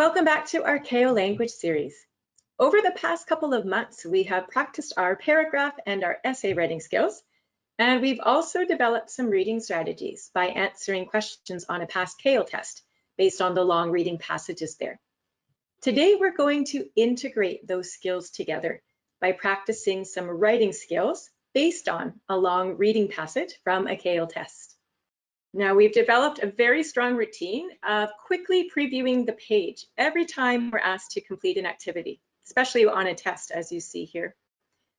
Welcome back to our CAEL language series. Over the past couple of months, we have practiced our paragraph and our essay writing skills, and we've also developed some reading strategies by answering questions on a past CAEL test based on the long reading passages there. Today, we're going to integrate those skills together by practicing some writing skills based on a long reading passage from a CAEL test. Now, we've developed a very strong routine of quickly previewing the page every time we're asked to complete an activity, especially on a test, as you see here.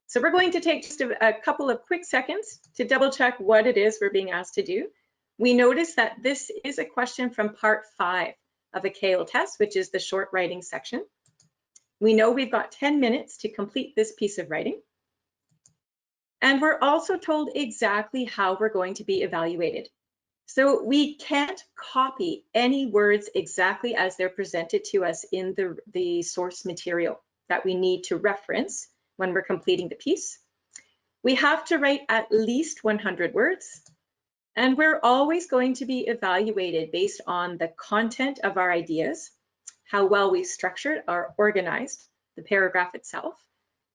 So we're going to take just a couple of quick seconds to double check what it is we're being asked to do. We notice that this is a question from part 5 of a CAEL test, which is the short writing section. We know we've got 10 minutes to complete this piece of writing. And we're also told exactly how we're going to be evaluated. So we can't copy any words exactly as they're presented to us in the source material that we need to reference when we're completing the piece. We have to write at least 100 words, and we're always going to be evaluated based on the content of our ideas, how well we've structured or organized the paragraph itself,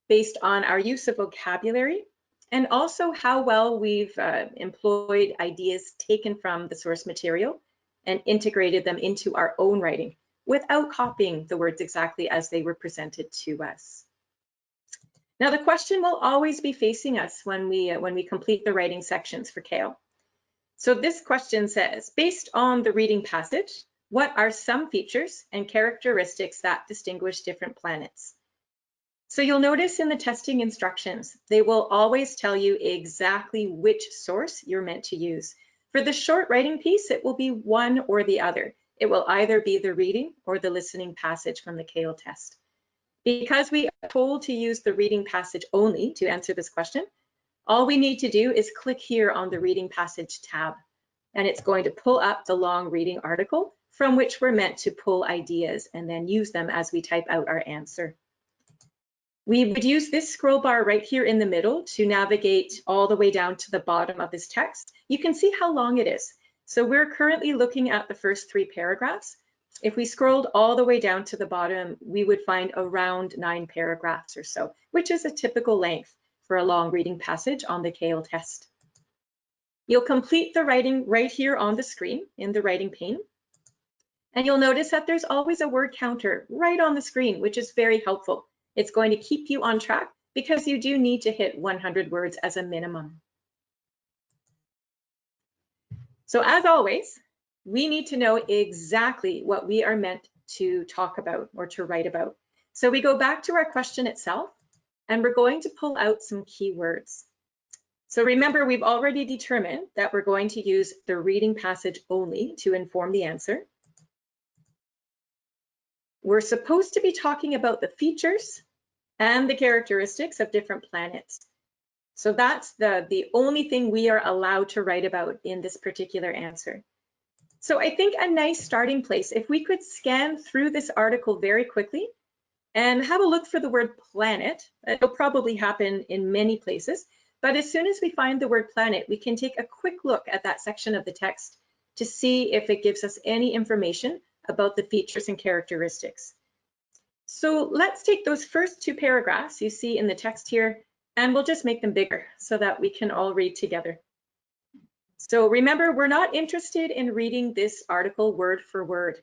based on our use of vocabulary, and also how well we've employed ideas taken from the source material and integrated them into our own writing without copying the words exactly as they were presented to us. Now, the question will always be facing us when we complete the writing sections for CAEL. So this question says, based on the reading passage, what are some features and characteristics that distinguish different planets? So you'll notice in the testing instructions, they will always tell you exactly which source you're meant to use. For the short writing piece, it will be one or the other. It will either be the reading or the listening passage from the CAEL test. Because we are told to use the reading passage only to answer this question, all we need to do is click here on the reading passage tab, and it's going to pull up the long reading article from which we're meant to pull ideas and then use them as we type out our answer. We would use this scroll bar right here in the middle to navigate all the way down to the bottom of this text. You can see how long it is. So we're currently looking at the first 3 paragraphs. If we scrolled all the way down to the bottom, we would find around 9 paragraphs or so, which is a typical length for a long reading passage on the CAEL test. You'll complete the writing right here on the screen in the writing pane. And you'll notice that there's always a word counter right on the screen, which is very helpful. It's going to keep you on track because you do need to hit 100 words as a minimum. So as always, we need to know exactly what we are meant to talk about or to write about. So we go back to our question itself, and we're going to pull out some keywords. So remember, we've already determined that we're going to use the reading passage only to inform the answer. We're supposed to be talking about the features and the characteristics of different planets. So that's the only thing we are allowed to write about in this particular answer. So I think a nice starting place, if we could scan through this article very quickly and have a look for the word planet. It'll probably happen in many places, but as soon as we find the word planet, we can take a quick look at that section of the text to see if it gives us any information about the features and characteristics. So let's take those first 2 paragraphs you see in the text here, and we'll just make them bigger so that we can all read together. So remember, we're not interested in reading this article word for word.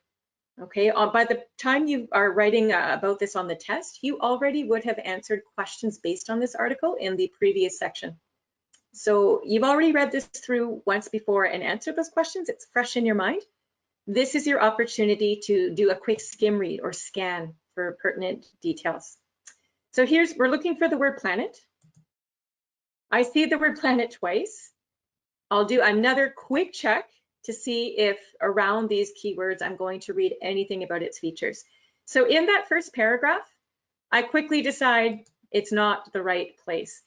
Okay, by the time you are writing about this on the test, you already would have answered questions based on this article in the previous section. So you've already read this through once before and answered those questions. It's fresh in your mind. This is your opportunity to do a quick skim read or scan for pertinent details. So we're looking for the word planet. I see the word planet twice. I'll do another quick check to see if around these keywords I'm going to read anything about its features. So in that first paragraph, I quickly decide it's not the right place.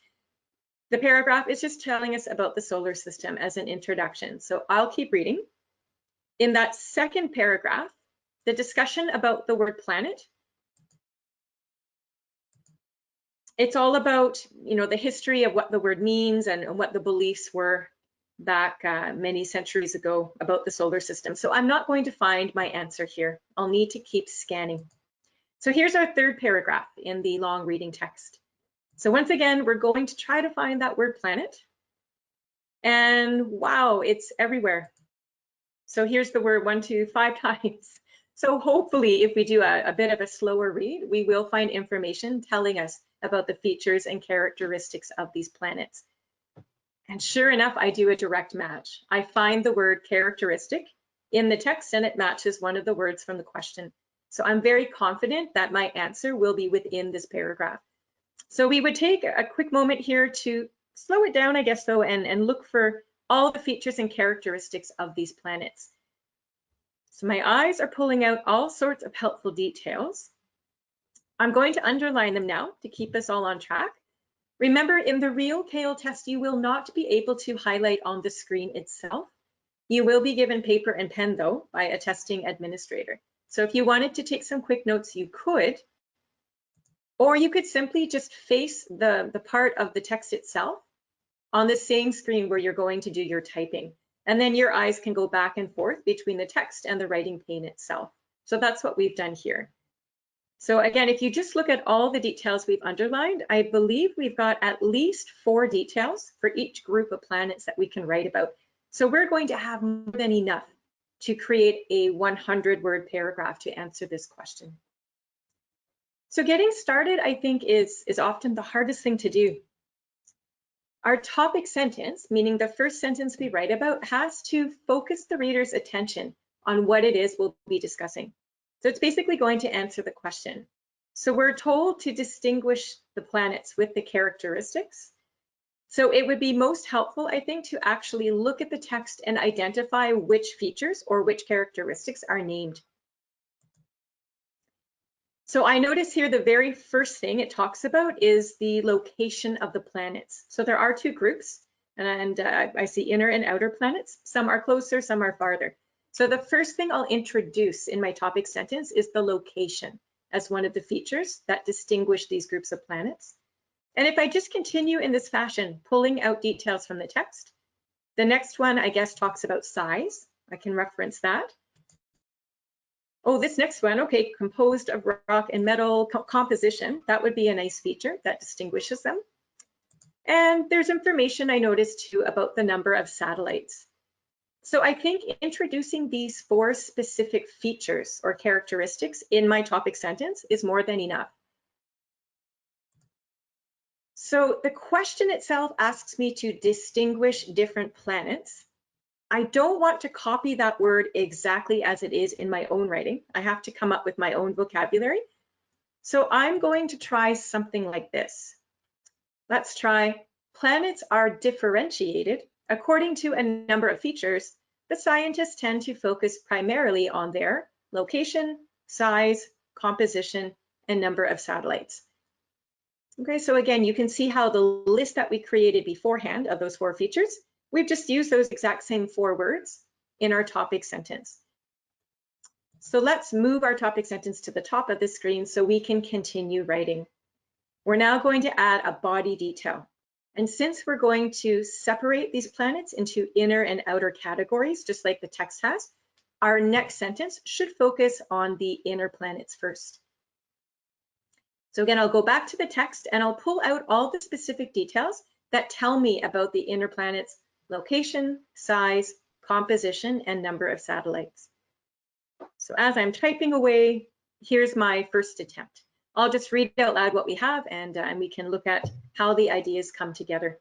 The paragraph is just telling us about the solar system as an introduction. So I'll keep reading. In that second paragraph, the discussion about the word planet, it's all about, the history of what the word means and what the beliefs were back many centuries ago about the solar system. So I'm not going to find my answer here. I'll need to keep scanning. So here's our third paragraph in the long reading text. So once again, we're going to try to find that word planet. And wow, it's everywhere. So here's the word 1, 2, 5 times. So hopefully if we do a bit of a slower read, we will find information telling us about the features and characteristics of these planets. And sure enough, I do a direct match. I find the word characteristic in the text and it matches one of the words from the question. So I'm very confident that my answer will be within this paragraph. So we would take a quick moment here to slow it down, I guess, though, and look for all the features and characteristics of these planets. So my eyes are pulling out all sorts of helpful details. I'm going to underline them now to keep us all on track. Remember, in the real CAEL test, you will not be able to highlight on the screen itself. You will be given paper and pen, though, by a testing administrator. So if you wanted to take some quick notes, you could, or you could simply just face the part of the text itself on the same screen where you're going to do your typing. And then your eyes can go back and forth between the text and the writing pane itself. So that's what we've done here. So again, if you just look at all the details we've underlined, I believe we've got at least 4 details for each group of planets that we can write about. So we're going to have more than enough to create a 100-word paragraph to answer this question. So getting started, I think, is often the hardest thing to do. Our topic sentence, meaning the first sentence we write about, has to focus the reader's attention on what it is we'll be discussing. So it's basically going to answer the question. So we're told to distinguish the planets with the characteristics. So it would be most helpful, I think, to actually look at the text and identify which features or which characteristics are named. So I notice here the very first thing it talks about is the location of the planets. So there are 2 groups, and I see inner and outer planets. Some are closer, some are farther. So the first thing I'll introduce in my topic sentence is the location as one of the features that distinguish these groups of planets. And if I just continue in this fashion, pulling out details from the text, the next one, I guess, talks about size. I can reference that. Oh, this next one, okay, composed of rock and metal composition. That would be a nice feature that distinguishes them. And there's information I noticed too about the number of satellites. So I think introducing these 4 specific features or characteristics in my topic sentence is more than enough. So the question itself asks me to distinguish different planets. I don't want to copy that word exactly as it is in my own writing. I have to come up with my own vocabulary. So I'm going to try something like this. Let's try, planets are differentiated according to a number of features, but scientists tend to focus primarily on their location, size, composition, and number of satellites. Okay, so again, you can see how the list that we created beforehand of those 4 features, we've just used those exact same 4 words in our topic sentence. So let's move our topic sentence to the top of the screen so we can continue writing. We're now going to add a body detail. And since we're going to separate these planets into inner and outer categories, just like the text has, our next sentence should focus on the inner planets first. So again, I'll go back to the text and I'll pull out all the specific details that tell me about the inner planets' location, size, composition, and number of satellites. So as I'm typing away, here's my first attempt. I'll just read out loud what we have and we can look at how the ideas come together.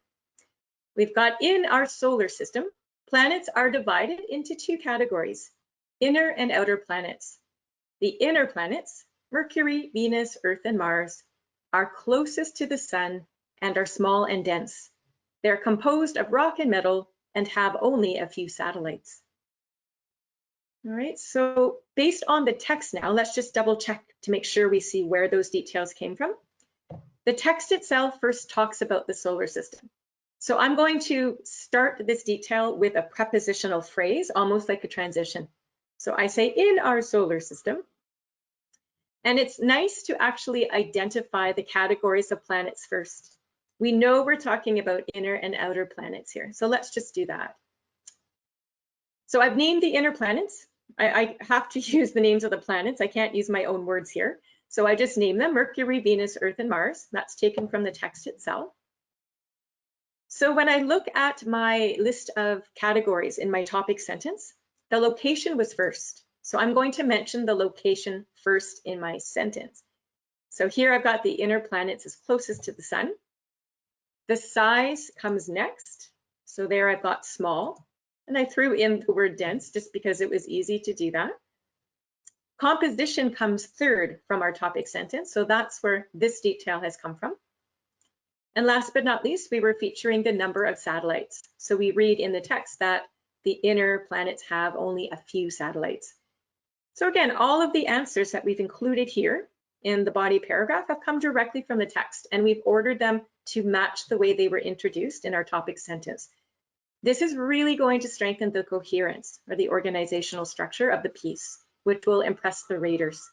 We've got in our solar system, planets are divided into 2 categories, inner and outer planets. The inner planets, Mercury, Venus, Earth, and Mars, are closest to the sun and are small and dense. They're composed of rock and metal and have only a few satellites. All right, so based on the text now, let's just double check to make sure we see where those details came from. The text itself first talks about the solar system. So I'm going to start this detail with a prepositional phrase, almost like a transition. So I say in our solar system, and it's nice to actually identify the categories of planets first. We know we're talking about inner and outer planets here, so let's just do that. So I've named the inner planets. I have to use the names of the planets. I can't use my own words here. So I just name them: Mercury, Venus, Earth, and Mars. That's taken from the text itself. So when I look at my list of categories in my topic sentence, the location was first. So I'm going to mention the location first in my sentence. So here I've got the inner planets as closest to the sun. The size comes next. So there I've got small, and I threw in the word dense just because it was easy to do that. Composition comes third from our topic sentence, so that's where this detail has come from. And last but not least, we were featuring the number of satellites. So we read in the text that the inner planets have only a few satellites. So again, all of the answers that we've included here in the body paragraph have come directly from the text, and we've ordered them to match the way they were introduced in our topic sentence. This is really going to strengthen the coherence or the organizational structure of the piece, which will impress the readers.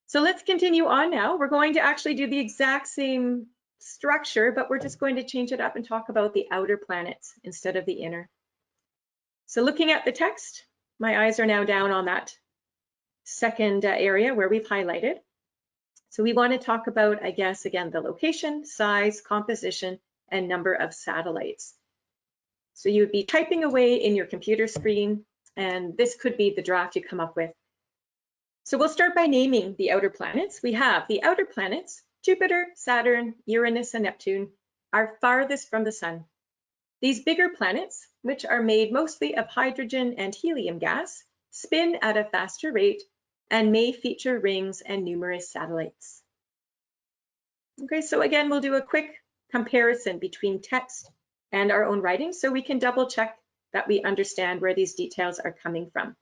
So let's continue on now. We're going to actually do the exact same structure, but we're just going to change it up and talk about the outer planets instead of the inner. So looking at the text, my eyes are now down on that second area where we've highlighted. So we want to talk about, I guess, again, the location, size, composition, and number of satellites. So you would be typing away in your computer screen, and this could be the draft you come up with. So we'll start by naming the outer planets. We have the outer planets: Jupiter, Saturn, Uranus, and Neptune are farthest from the sun. These bigger planets, which are made mostly of hydrogen and helium gas, spin at a faster rate and may feature rings and numerous satellites. Okay, so again, we'll do a quick comparison between text and our own writing so we can double check that we understand where these details are coming from.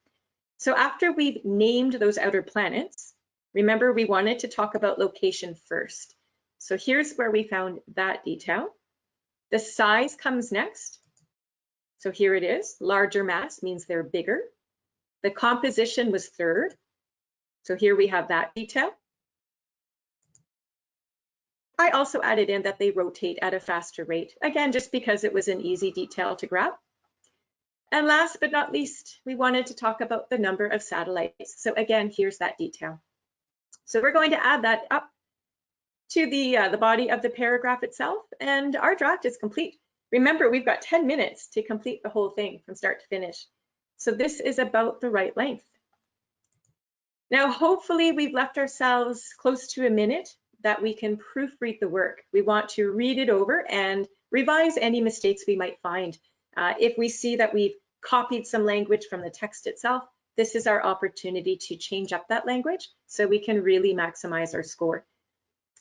So after we've named those outer planets, remember we wanted to talk about location first. So here's where we found that detail. The size comes next. So here it is. Larger mass means they're bigger. The composition was third. So here we have that detail. I also added in that they rotate at a faster rate, again, just because it was an easy detail to grab. And last but not least, we wanted to talk about the number of satellites. So again, here's that detail. So we're going to add that up to the body of the paragraph itself, and our draft is complete. Remember, we've got 10 minutes to complete the whole thing from start to finish. So this is about the right length. Now, hopefully we've left ourselves close to a minute that we can proofread the work. We want to read it over and revise any mistakes we might find. If we see that we've copied some language from the text itself, this is our opportunity to change up that language so we can really maximize our score.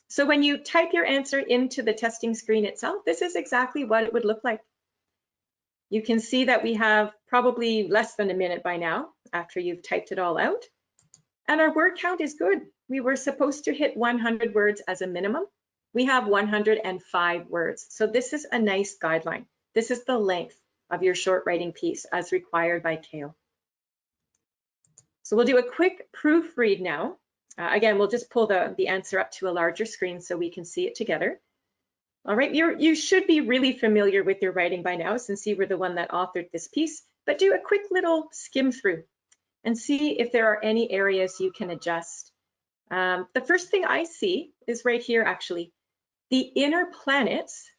So when you type your answer into the testing screen itself, this is exactly what it would look like. You can see that we have probably less than a minute by now after you've typed it all out. And our word count is good. We were supposed to hit 100 words as a minimum. We have 105 words. So this is a nice guideline. This is the length of your short writing piece as required by CAEL. So we'll do a quick proofread now. Again, we'll just pull the answer up to a larger screen so we can see it together. All right, you should be really familiar with your writing by now since you were the one that authored this piece, but do a quick little skim through and see if there are any areas you can adjust. The first thing I see is right here, actually. The inner planets,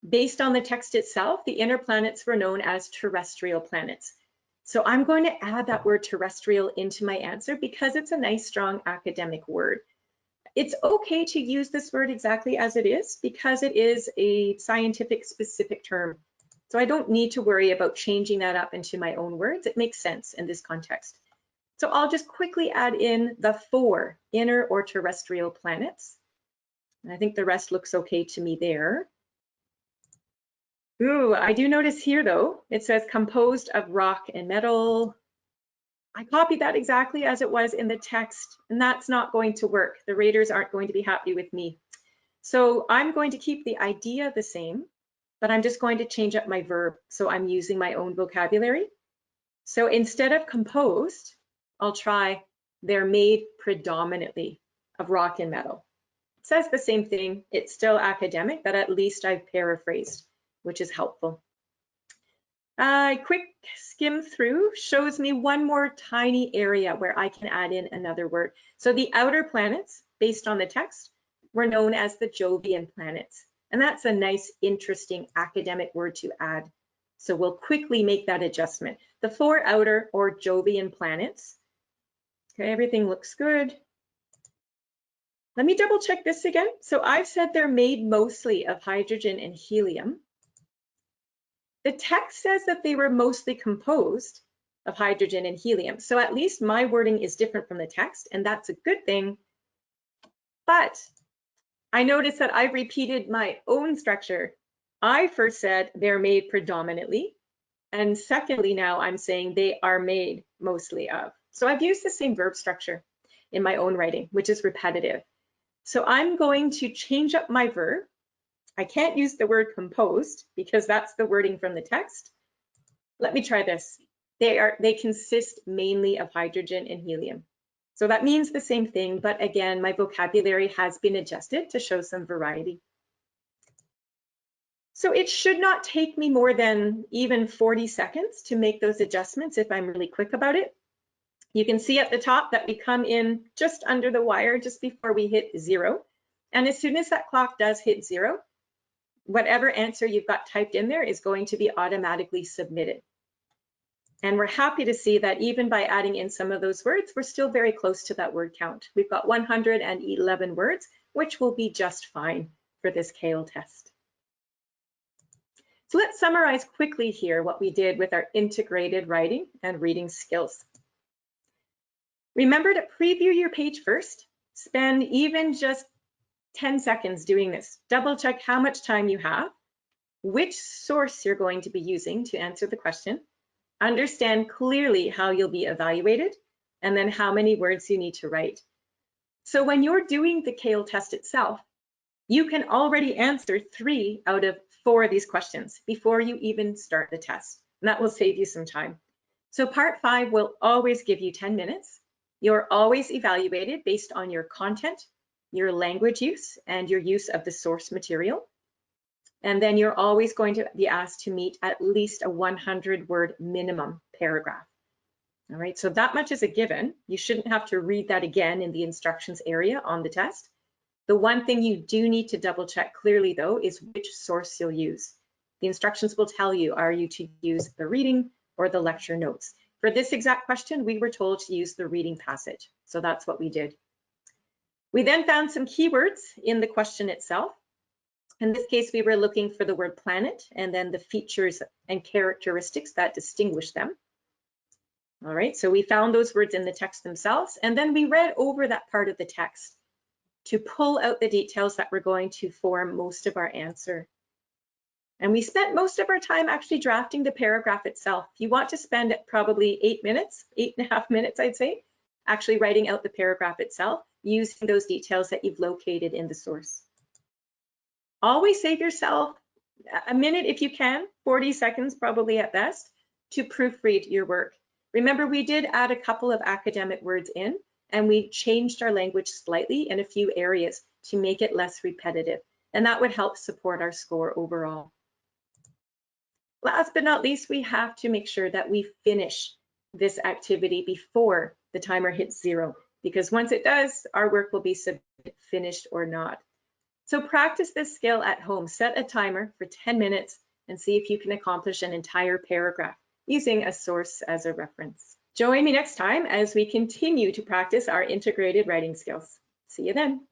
based on the text itself, the inner planets were known as terrestrial planets. So I'm going to add that word terrestrial into my answer because it's a nice, strong academic word. It's okay to use this word exactly as it is because it is a scientific specific term. So I don't need to worry about changing that up into my own words. It makes sense in this context. So I'll just quickly add in the 4 inner or terrestrial planets. And I think the rest looks okay to me there. Ooh, I do notice here though, it says composed of rock and metal. I copied that exactly as it was in the text, and that's not going to work. The readers aren't going to be happy with me. So I'm going to keep the idea the same, but I'm just going to change up my verb. So I'm using my own vocabulary. So instead of composed, I'll try they're made predominantly of rock and metal. It says the same thing. It's still academic, but at least I've paraphrased, which is helpful. A quick skim through shows me one more tiny area where I can add in another word. So the outer planets, based on the text, were known as the Jovian planets. And that's a nice, interesting academic word to add. So we'll quickly make that adjustment. The 4 outer or Jovian planets. Okay, everything looks good. Let me double check this again. So I've said they're made mostly of hydrogen and helium. The text says that they were mostly composed of hydrogen and helium. So at least my wording is different from the text, and that's a good thing. But I noticed that I've repeated my own structure. I first said they're made predominantly, and secondly, now I'm saying they are made mostly of. So I've used the same verb structure in my own writing, which is repetitive. So I'm going to change up my verb. I can't use the word composed because that's the wording from the text. Let me try this. They consist mainly of hydrogen and helium. So that means the same thing, but again, my vocabulary has been adjusted to show some variety. So it should not take me more than even 40 seconds to make those adjustments if I'm really quick about it. You can see at the top that we come in just under the wire just before we hit 0. And as soon as that clock does hit 0, whatever answer you've got typed in there is going to be automatically submitted. And we're happy to see that even by adding in some of those words, we're still very close to that word count. We've got 111 words, which will be just fine for this CAEL test. So let's summarize quickly here what we did with our integrated writing and reading skills. Remember to preview your page first. Spend even just 10 seconds doing this. Double check how much time you have, which source you're going to be using to answer the question, understand clearly how you'll be evaluated, and then how many words you need to write. So when you're doing the CAEL test itself, you can already answer 3 out of 4 of these questions before you even start the test. And that will save you some time. So part 5 will always give you 10 minutes. You're always evaluated based on your content, your language use, and your use of the source material. And then you're always going to be asked to meet at least a 100-word minimum paragraph. All right, so that much is a given. You shouldn't have to read that again in the instructions area on the test. The one thing you do need to double check clearly though is which source you'll use. The instructions will tell you, are you to use the reading or the lecture notes? For this exact question, we were told to use the reading passage. So that's what we did. We then found some keywords in the question itself. In this case, we were looking for the word planet and then the features and characteristics that distinguish them. All right, so we found those words in the text themselves, and then we read over that part of the text to pull out the details that were going to form most of our answer. And we spent most of our time actually drafting the paragraph itself. You want to spend probably 8 minutes, 8.5 minutes, I'd say, actually writing out the paragraph itself, using those details that you've located in the source. Always save yourself a minute if you can, 40 seconds probably at best, to proofread your work. Remember, we did add a couple of academic words in, and we changed our language slightly in a few areas to make it less repetitive, and that would help support our score overall. Last but not least, we have to make sure that we finish this activity before the timer hits 0, because once it does, our work will be finished or not. So practice this skill at home. Set a timer for 10 minutes and see if you can accomplish an entire paragraph using a source as a reference. Join me next time as we continue to practice our integrated writing skills. See you then.